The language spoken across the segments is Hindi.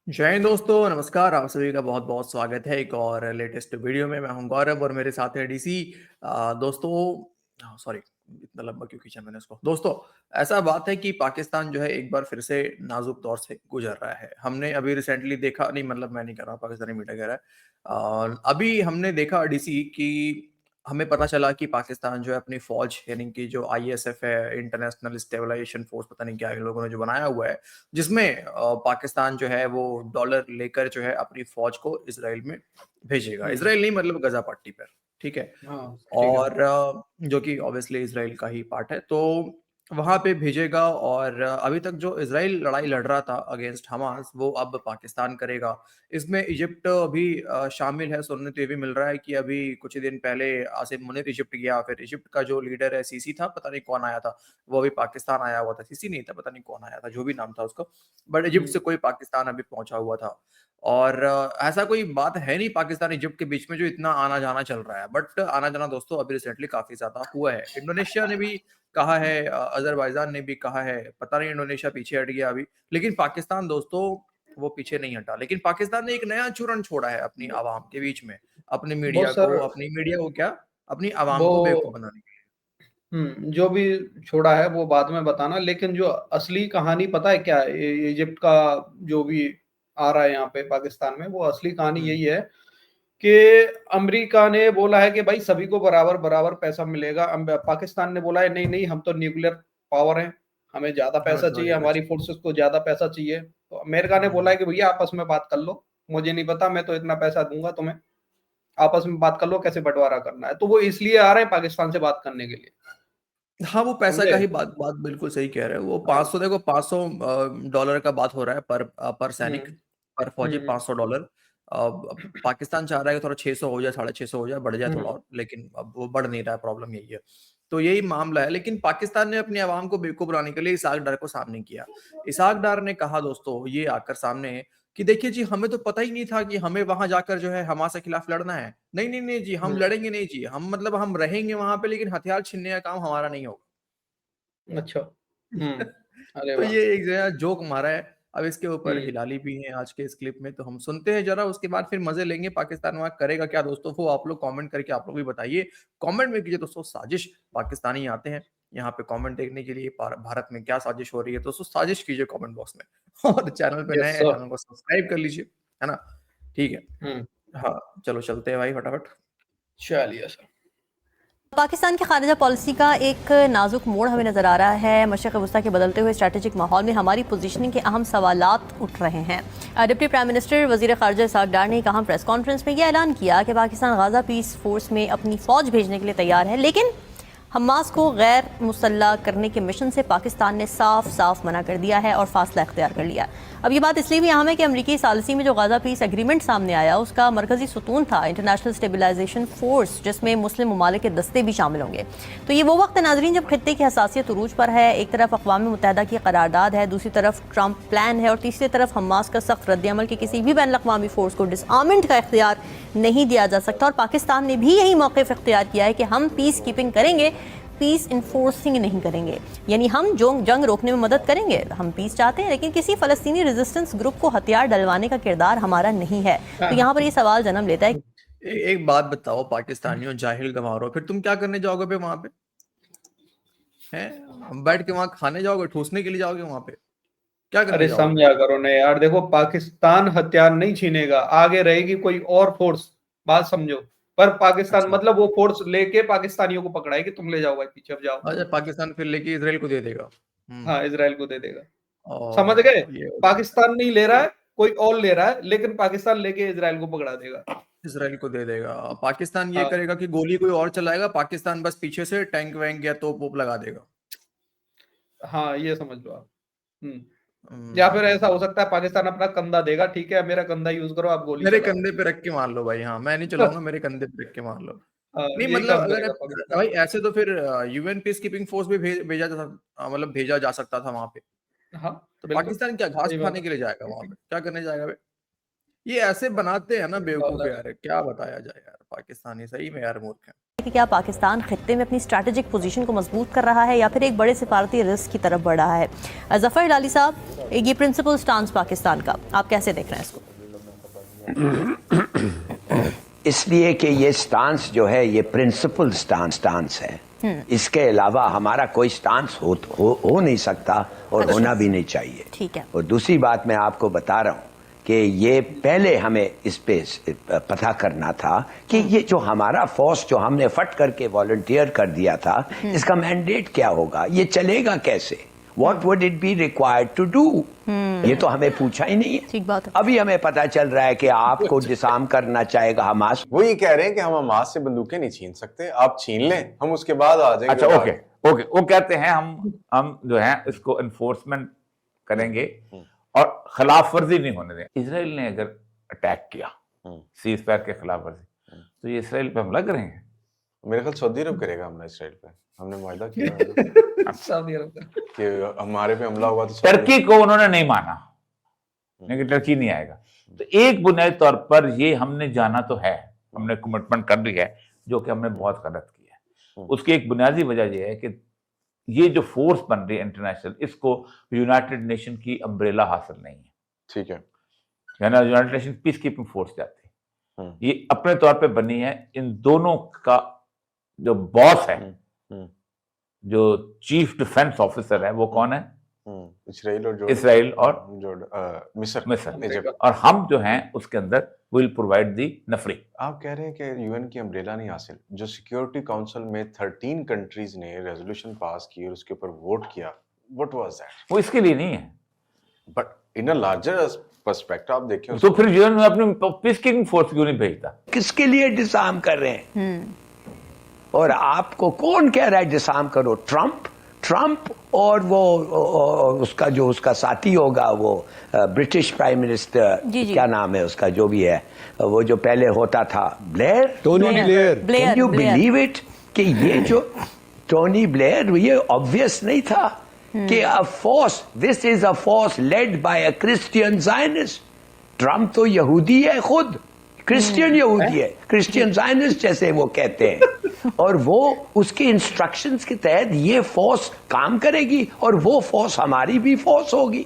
जय हिंद दोस्तों, नमस्कार। आप सभी का बहुत-बहुत स्वागत है एक और लेटेस्ट वीडियो में। मैं हूं गौरव और मेरे साथ है डीसी। दोस्तों सॉरी, इतना लंबा क्यों खींचा मैंने इसको। दोस्तों, ऐसा बात है कि पाकिस्तान जो है एक बार फिर से नाजुक दौर से गुजर रहा है। हमने अभी रिसेंटली देखा नहीं, मतलब मैं नहीं कह रहा, पाकिस्तानी मीडिया कह रहा है। अभी हमने देखा डीसी कि हमें पता चला कि पाकिस्तान जो है अपनी फ़ौज यानी कि जो आईएसएफ है, इंटरनेशनल स्टेबलाइजेशन फ़ोर्स, पता नहीं क्या इन लोगों ने जो बनाया हुआ है, जिसमें पाकिस्तान जो है वो डॉलर लेकर जो है अपनी फ़ौज को इज़राइल में भेजेगा। हुँ। इज़राइल नहीं, मतलब गज़ा पट्टी पर, ठीक है? हाँ, ठीक है। और जो कि ऑब्वियसली इज़राइल का ही पार्ट है, तो वहाँ पे भेजेगा। और अभी तक जो इज़राइल लड़ाई लड़ रहा था अगेंस्ट हमास, वो अब पाकिस्तान करेगा। इसमें इजिप्ट भी शामिल है। सुनने तो ये भी मिल रहा है कि अभी कुछ ही दिन पहले आसिम मुनीर इजिप्ट गया, फिर इजिप्ट का जो लीडर है सीसी था, पता नहीं कौन आया था, वो अभी पाकिस्तान आया हुआ था। सीसी नहीं था, पता नहीं कौन आया था, जो भी नाम था उसका, बट इजिप्ट हुँ। से कोई पाकिस्तान अभी पहुंचा हुआ था। और ऐसा कोई बात है नहीं पाकिस्तान इजिप्ट के बीच में जो इतना आना जाना चल रहा है, बट आना जाना दोस्तों अभी रिसेंटली काफी ज्यादा हुआ है। इंडोनेशिया ने भी कहा है, अजरबैजान ने भी कहा है, पता नहीं इंडोनेशिया पीछे हट गया अभी, लेकिन पाकिस्तान दोस्तों वो पीछे नहीं हटा। लेकिन पाकिस्तान ने एक नया चूरण छोड़ा है अपनी ब आवाम के बीच में, वो सर अपनी मीडिया को क्या, अपनी आवाम वो को बेवकूफ बनाने के जो भी छोड़ा है वो बाद में बताना, लेकिन जो असली कहानी पता है क्या है? इजिप्ट का जो भी आ रहा है यहाँ पे पाकिस्तान में, वो असली कहानी लिए। यही है कि अमेरिका ने बोला है कि भाई सभी को बराबर-बराबर पैसा मिलेगा। पाकिस्तान ने बोला है नहीं-नहीं, हम तो न्यूक्लियर पावर हैं, हमें ज़्यादा हमें पैसा थोड़ा चाहिए, ज्यादा हमारी चाहिए। फोर्सेस को ज़्यादा पैसा चाहिए। तो अमेरिका ने बोला हम्म। है कि भैया आपस में बात कर लो, मुझे नहीं पता, मैं तो इतना पैसा दूँगा तुम्हें, आपस में बात कर लो कैसे बँटवारा करना है। तो वो इसलिए आ रहे हैं पाकिस्तान से बात करने के लिए, हाँ, वो पैसा का समझे? ही बात बात बिल्कुल सही कह रहे हो। वो हाँ। 500, देखो 500 डॉलर का बात हो रहा है पर हुँ। सैनिक, पर हुँ, फौजी हुँ। 500 डॉलर। पाकिस्तान चाह रहा है कि थोड़ा 600 हो जाए, 650 हो जाए, बढ़ जाए थोड़ा हुँ। और, लेकिन अब वो बढ़ नहीं रहा है, प्रॉब्लम यही है। तो यही मामला है, लेकिन पाकिस्तान ने अपनी आवाम को बेवकूफ बनाने के लिए इसहाक डार को सामने किया। इसहाक डार ने कहा दोस्तों ये आकर सामने कि देखिए जी, हमें तो पता ही नहीं था कि हमें वहां जाकर जो है हमास के खिलाफ लड़ना है। नहीं नहीं नहीं जी, हम हुँ। लड़ेंगे नहीं जी, हम मतलब हम रहेंगे वहां पे, लेकिन हथियार छीनने का काम हमारा नहीं होगा। अच्छा। हुँ। अरे तो वाह! ये एक जो है जोक मारा है। अब इसके ऊपर हुँ। हिलाली भी हैं आज के इस क्लिप में, तो हम सुनते हैं ज़रा, उसके बाद फिर मज़े लेंगे। पाकिस्तान वहाँ करेगा क्या दोस्तों, वो आप लोग कमेंट करके आप लोग भी बताइए। कमेंट में कीजिए दोस्तों, साजिश पाकिस्तानी आते हैं यहाँ पे कमेंट देखने के लिए, भारत में क्या साजिश हो रही है। दोस्तों साजिश कीजिए कमेंट बॉक्स में और चैनल पे नए यस हैं, सर। चैनल को सब्सक्राइब कर लीजिए, है ना? ठीक है। हुँ। हाँ, चलो चलते हैं भाई फटाफट। चलिए सर। पाकिस्तान की खारिजा पॉलिसी का एक नाजुक मोड़ हमें नजर आ रहा है। मशरक़ वस्ता के बदलते हुए स्ट्रैटेजिक माहौल में हमारी पोजीशनिंग के अहम सवालात उठ रहे हैं। डिप्टी प्राइम मिनिस्टर वजीर खारजा इसहाक डार ने कहा प्रेस कॉन्फ्रेंस में यह ऐलान किया कि पाकिस्तान गाजा पीस फोर्स में अपनी फौज भेजने के लिए तैयार है, लेकिन हमास को गैर मुसल्लह करने के मिशन से पाकिस्तान ने साफ साफ मना कर दिया है और फासला इख्तियार कर लिया। अब ये बात इसलिए भी अहम है कि अमरीकी सालसी में जो गाजा पीस एग्रीमेंट सामने आया, उसका मरकजी सुतून था इंटरनेशनल स्टेबलाइजेशन फोर्स, जिसमें मुस्लिम ममालिक के दस्ते भी शामिल होंगे। तो ये वो वक्त है नाजरीन जब खित्ते की हसासियत उरूज पर है। एक तरफ अक़वाम मुत्तहिदा की करारदाद है, दूसरी तरफ ट्रंप प्लान है, और तीसरी तरफ हमास का सख्त रद्दअमल की किसी भी बैन अवी फोर्स को डिसआर्मेंट का इख्तियार नहीं दिया जा सकता। और पाकिस्तान ने भी यही मौक़िफ़ इख्तियार किया है कि हम पीस कीपिंग करेंगे, पीस इन्फोर्सिंग नहीं करेंगे। यानी हम जो जंग रोकने में मदद करेंगे, हम पीस चाहते हैं, लेकिन किसी फ़लस्तीनी रेजिस्टेंस ग्रुप को हथियार डलवाने का किरदार हमारा नहीं है। तो यहाँ पर ये सवाल जन्म लेता है, एक बात बताओ पाकिस्तानियों, जाहिल गंवारों, फिर तुम क्या करने जाओगे पे वहां पे? हैं, बैठ के वहां खाने जाओगे, ठूसने के लिए जाओगे वहां पे? क्या करने अरे जाओगे समझा फिर? करो ना यार, देखो पाकिस्तान हथियार नहीं छीनेगा, आगे रहेगी कोई और फोर्स, बात समझो। पर पाकिस्तान अच्छा। मतलब वो फोर्स लेके पाकिस्तानियों को पकड़ाएगी, तुम ले जाओ भाई पीछे, अब जाओ। अच्छा, पाकिस्तान फिर लेके इसराइल को दे देगा। हाँ, इज़राइल को दे देगा। समझ गए? और ये पाकिस्तान नहीं ले रहा है, कोई और ले रहा है, लेकिन पाकिस्तान लेके इज़राइल को पकड़ा देगा। इसराइल को दे देगा। पाकिस्तान ये हाँ। करेगा कि गोली कोई और चलाएगा, पाकिस्तान बस पीछे से टैंक वैंक या तोप वोप लगा देगा। हाँ, ये समझ लो आप। हुँ। या फिर ऐसा हो हम्म। सकता है पाकिस्तान अपना कंधा देगा, ठीक है, मेरा कंधा यूज़ करो, आप गोली मेरे चलाओ। कंधे पे रख के मार लो भाई, हाँ, मैं नहीं चलाऊंगा, मेरे कंधे पे रख के मार लो। हाँ, नहीं यही मतलब काम अगर करेगा पाकिस्तान। भाई ऐसे तो फिर यूएन पीस कीपिंग फोर्स भी भेजा जा मतलब भेजा जा सकता था वहां पे। हाँ, तो बिल्कुल, पाकिस्तान क्या घास सही बात खाने है। के लिए जाएगा वहां पे? क्या करने जाएगा बे? ये ऐसे बनाते हैं ना सही बात बेवकूफ है। यार, क्या बताया जाए यार, पाकिस्तानी सही में यार मूर्ख है। कि क्या पाकिस्तान खित्ते में अपनी स्ट्रैटेजिक पोजीशन को मजबूत कर रहा है या फिर एक बड़े सिफारती रिस्क की तरफ बढ़ रहा है? जफर हिलाली साहब, ये प्रिंसिपल स्टांस पाकिस्तान का आप कैसे देख रहे हैं इसको? इसलिए कि ये स्टांस जो है ये प्रिंसिपल स्टांस है। इसके अलावा हमारा कोई स्टांस हो नहीं सकता और होना भी नहीं चाहिए। ठीक है। और दूसरी बात मैं आपको बता रहा हूँ कि ये पहले हमें इस पे पता करना था कि ये जो हमारा फोर्स जो हमने फट करके वॉलंटियर कर दिया था, इसका मैंडेट क्या होगा, ये चलेगा कैसे, what would it be required to do, ये तो हमें पूछा ही नहीं है। ठीक बात है। अभी हमें पता चल रहा है कि आपको डिसार्म करना चाहेगा हमास। वो ये कह रहे हैं कि हम हमास से बंदूकें नहीं छीन सकते, आप छीन लें, हम उसके बाद आ जाएंगे। अच्छा, ओके ओके, वो कहते हैं हम जो है इसको एनफोर्समेंट करेंगे और खिलाफ वर्जी नहीं होने दें। इजराइल ने अगर अटैक किया सीज फायर के खिलाफ वर्जी, तो ये इसराइल पे हमला करेंगे। मेरे ख्याल सऊदी अरब करेगा हमला इसराइल पे, हमने मुआहदा किया है सऊदी अरब कि हमारे पे हमला हुआ तो टर्की को उन्होंने नहीं माना, लेकिन टर्की नहीं आएगा। तो एक बुनियादी तौर पर ये हमने जाना तो है, हमने कमिटमेंट कर ली है, जो कि हमने बहुत गलत किया है। उसकी एक बुनियादी वजह यह है कि ये जो फोर्स बन रही है इंटरनेशनल, इसको यूनाइटेड नेशन की अम्ब्रेला हासिल नहीं है। ठीक है, यानी United nation peace keeping force जाती है, ये अपने तौर पे बनी है। इन दोनों का जो बॉस है, जो चीफ डिफेंस ऑफिसर है, वो कौन है? इसराइल और मिस्र। और हम जो हैं उसके अंदर विल प्रोवाइड दी नफरी। आप कह रहे हैं कि यूएन की अम्ब्रेला नहीं हासिल, जो सिक्योरिटी काउंसिल में 13 कंट्रीज ने रेजोल्यूशन पास की और उसके ऊपर वोट किया, व्हाट वाज दैट? वो इसके लिए नहीं है, but in a larger perspective आप देखें तो फिर यूएन में अपनी पीस कीपिंग फोर्स क्यों नहीं भेजता? किसके लिए डिसार्म कर रहे हैं? और आपको कौन कह रहा है डिसार्म करो? ट्रंप और वो उसका जो उसका साथी होगा, वो ब्रिटिश प्राइम मिनिस्टर, क्या नाम है उसका, जो भी है, वो जो पहले होता था, Tony Blair. Can you believe it कि ये जो टोनी ब्लेयर, ये ऑब्वियस नहीं था कि a force, this is a force led by a Christian Zionist. Trump तो यहूदी है, खुद क्रिश्चियन यहूदी है, क्रिश्चियन ज़ायनिस्ट जैसे वो कहते हैं, और वो उसके इंस्ट्रक्शंस के तहत ये फोर्स काम करेगी और वो फोर्स हमारी भी फोर्स होगी।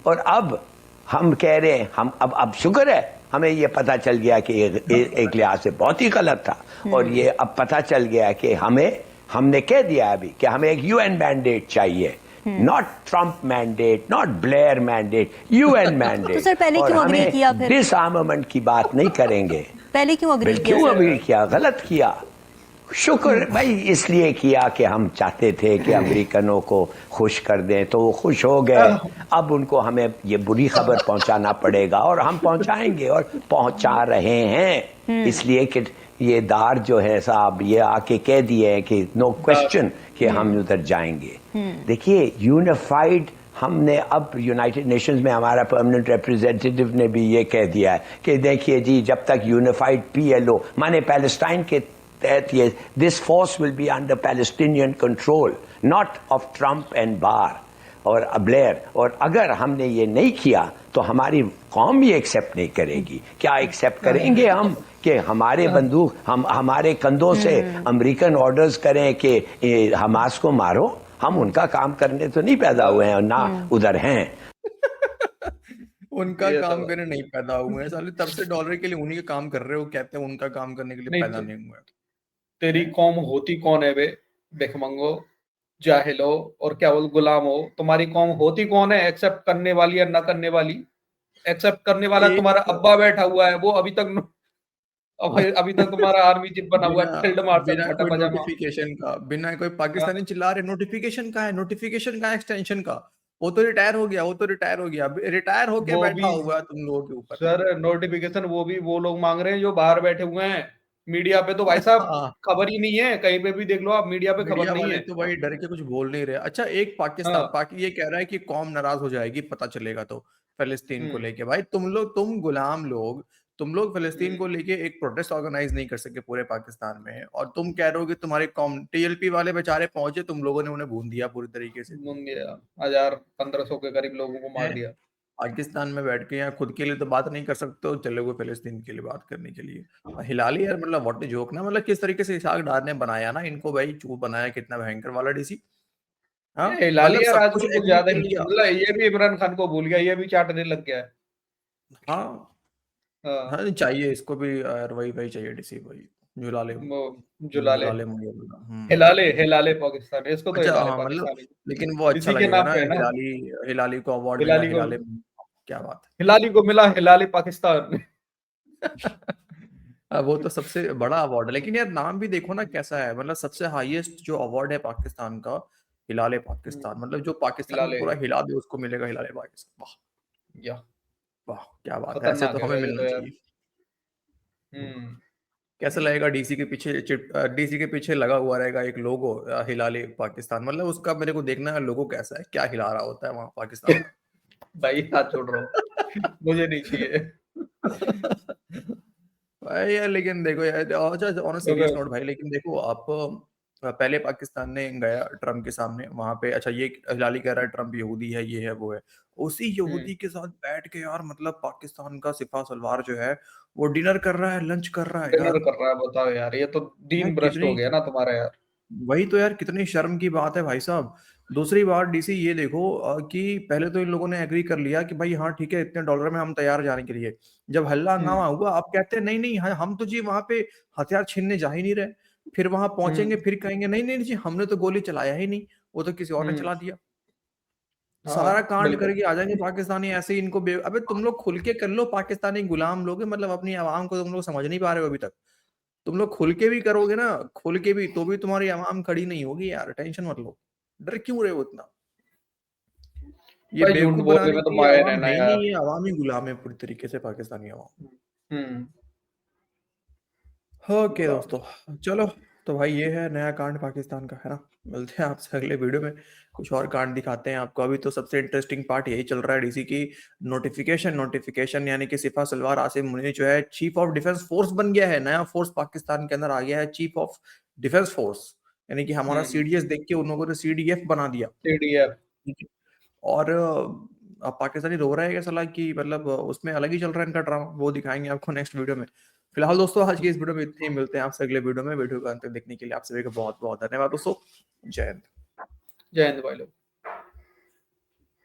और अब हम कह रहे हैं, हम अब शुक्र है हमें ये पता चल गया कि एक लिहाज से बहुत ही गलत था, और ये अब पता चल गया कि हमने कह दिया अभी कि हमें एक यूएन मैंडेट चाहिए, not Trump mandate, not Blair mandate, UN mandate. तो सर पहले क्यों अग्री किया? फिर डिसआर्मामेंट की बात नहीं करेंगे। पहले क्यों अग्री किया? क्यों अग्री किया? गलत किया। शुक्र भाई इसलिए किया कि हम चाहते थे कि अमेरिकनों को खुश कर दें, तो वो खुश हो गए। अब उनको हमें ये बुरी खबर पहुंचाना पड़ेगा, और हम पहुंचाएंगे और पहुंचा रहे हैं। इसलिए कि ये दार जो है साहब, ये आके कह दिए हैं कि नो क्वेश्चन कि हम उधर जाएंगे। देखिए यूनिफाइड, हमने अब यूनाइटेड नेशंस में हमारा परमानेंट रिप्रेजेंटेटिव ने भी ये कह दिया है कि देखिए जी, जब तक यूनिफाइड पीएलओ माने पैलेस्टाइन के तहत, ये this force will be under Palestinian control, not of Trump and Barr और ब्लेयर। और अगर हमने ये नहीं किया तो हमारी कौम भी एक्सेप्ट नहीं करेगी। क्या एक्सेप्ट करेंगे हम कि हमारे बंदूक हमारे कंधों से अमेरिकन ऑर्डर्स करें कि हमास को मारो? हम उनका काम करने तो नहीं पैदा हुए हैं और ना उधर हैं। उनका काम करने नहीं पैदा हुए हैं साले, तब से डॉलर के लिए उन्हीं का काम कर रहे हो, कहते हैं उनका काम करने के लिए पैदा नहीं हुआ। तेरी कौम होती कौन है बे? भिखमंगो, जाहिलो, और क्या बोल, गुलाम हो। तुम्हारी कौम होती कौन है? एक्सेप्ट करने वाली या ना करने वाली? एक्सेप्ट करने वाला तुम्हारा अब्बा बैठा हुआ है, वो अभी तक तुम्हारा आर्मी चीफ बना हुआ है, फील्ड मार्शल, बिना फटा कोई पजामा। नोटिफिकेशन का, बिना कोई पाकिस्तानी चिल्ला रहे नोटिफिकेशन का है, नोटिफिकेशन का एक्सटेंशन का। वो तो रिटायर हो गया, रिटायर होके वो बैठा भी हुआ है तुम लोगों के ऊपर। सर नोटिफिकेशन वो भी वो लोग मांग रहे हैं जो बाहर बैठे हुए हैं। मीडिया पे तो भाई साहब खबर ही नहीं है, कहीं पे भी देख लो आप, मीडिया पे खबर नहीं है। तो भाई डर के कुछ बोल नहीं रहे। अच्छा, एक पाकिस्तान ये कह रहा है कि कौम नाराज हो जाएगी पता चलेगा तो फिलिस्तीन को लेके। भाई तुम गुलाम लोग, तुम लोग फिलिस्तीन को लेके एक प्रोटेस्ट ऑर्गेनाइज नहीं कर सके पूरे पाकिस्तान में, और तुम कह रहे हो कि तुम्हारे कौम, टीएलपी वाले बेचारे पहुंचे, तुम लोगों ने उन्हें भून दिया पूरी तरीके से। 1000-1500 के करीब लोगों को मार दिया। पाकिस्तान में बैठ के यहाँ खुद के लिए तो बात नहीं कर सकते हो, चले गए फिलिस्तीन के लिए बात करने के लिए। और हिलाली यार मतलब व्हाट अ जोक ना, मतलब किस तरीके से इसाक डार ने बनाया ना इनको भाई, चूत बनाया कितना भयंकर वाला डीसी। हाँ हिलाली मतलब यार सब आजकल कुछ कुछ एग्री ज्यादा कर ही, लिया। मतलब ये भी इमरान खान को भूल गया, ये भी चाटने लग गया है। हाँ हाँ, हाँ चाहिए इसको भी यार, वही वही चाहिए डीसी भाई, जुलाले वो जुलाले, जुलाले मुझे हिलाले, हिलाले पाकिस्तान, इसको तो अच्छा हिलाले हाँ मतलब, पाकिस्तान लेकिन वो अच्छा इसी के लगेगा नाम ना, पे है ना। हिलाली हिलाली को अवार्ड मिला, हिलाली को, हिलाले, क्या बात हिलाली को मिला हिलाली पाकिस्तान। है। वो तो सबसे बड़ा अवार्ड है, लेकिन यार नाम भी देखो ना कैसा है, मतलब सबसे हाईएस्ट जो अवार्ड है पाकिस्तान का, हिलाले पाकिस्तान, मतलब जो पाकिस्तान को हिलाले, पूरा हिला दे उसको मिलेगा हिलाले पाकिस्तान। वाह या वाह क्या बात है, ऐसे खतरनाक तो है हमें वैसे मिलना तो यार। चाहिए। हम्म। कैसा लगेगा डीसी के पीछे डीसी के पीछे लगा हुआ रहेगा एक लोगो, हिलाले पाकिस्तान, मतलब उसका मेरे को देखना है लोगो कैसा है, क्या हिला रहा होता है वहां पाकिस्तान में। भाई हाथ छोड़ रहा हूँ, मुझे नहीं चाहिए। भाई यार लेकिन देखो यार, अच्छा ऑन सीरियस क्योंकि नोट भाई, लेकिन देखो आप पहले पाकिस्तान ने गया ट्रम्प के सामने वहां पे, अच्छा ये हिलाली कह रहा है ट्रम्प यहूदी है, ये है वो है, उसी हम्म, यहूदी के साथ बैठ के यार मतलब पाकिस्तान का सिपा सलवार जो है वो डिनर कर रहा है, लंच कर रहा है डिनर यार। कर रहा है, बताओ यार, ये तो यार दीन भ्रष्ट हो कितनी, गया ना तुम्हारा यार। वही तो यार कितनी शर्म की बात है भाई साहब। दूसरी बात डीसी ये देखो कि पहले तो इन लोगों ने एग्री कर लिया कि भाई हाँ ठीक है इतने डॉलर में हम तैयार जाने के लिए, जब हल्ला हम्म, हंगामा हुआ आप कहते हैं नहीं नहीं हम तो जी वहां पे हथियार छीनने जा ही नहीं रहे, फिर वहां पहुंचेंगे हम्म, फिर कहेंगे नहीं नहीं जी हमने तो गोली चलाया ही नहीं, वो तो किसी और ने हम्म, चला दिया। हाँ सारा कांड बिल्कुल। करके आ जाएंगे पाकिस्तानी ऐसे ही इनको अबे तुम लोग खुल के कर लो, पाकिस्तानी गुलाम लोग हैं, मतलब अपनी आवाम को तुम लोग समझ नहीं पा रहे हो अभी तक। तुम लोग खुल के भी करोगे ना, खुल के भी तो भी तुम्हारी आवाम खड़ी नहीं होगी यार, टेंशन मत लो। डर क्यों रहे हो इतना? ये भाई झूठ बेवकूफ बोलने बनाने में तो के लिए माहिर है आवाम ना है ही यार। नहीं, ये आवाम ही गुलाम है पूरी तरीके से, पाकिस्तानी आवाम। हम्म। ओके गुलाम। दोस्तों, चलो तो भाई ये है नया कांड पाकिस्तान का, है ना। मिलते हैं आपसे अगले वीडियो में, कुछ और कांड दिखाते हैं आपको। अभी तो सबसे इंटरेस्टिंग पार्ट यही चल रहा है, डीसी की नोटिफिकेशन यानी कि सिपा सलवार आसिम मुनीर जो है चीफ ऑफ डिफेंस फोर्स बन गया है, नया फोर्स पाकिस्तान के अंदर आ गया है, चीफ ऑफ डिफेंस फोर्स, यानी कि हमारा सीडीएस देख के उन लोगों ने सीडीएफ बना दिया। TDF। ठीक है। और अब पाकिस्तानी रो रहा है क्या साला, कि मतलब उसमें अलग ही चल रहा है इनका ड्रामा, वो दिखाएंगे आपको नेक्स्ट वीडियो में। फिलहाल दोस्तों आज की इस वीडियो में इतने ही, मिलते हैं आपसे अगले वीडियो में। वीडियो का अंत तक देखने के लिए आप सभी का बहुत बहुत धन्यवाद दोस्तों। जय हिंद। जय हिंद भाई लोग।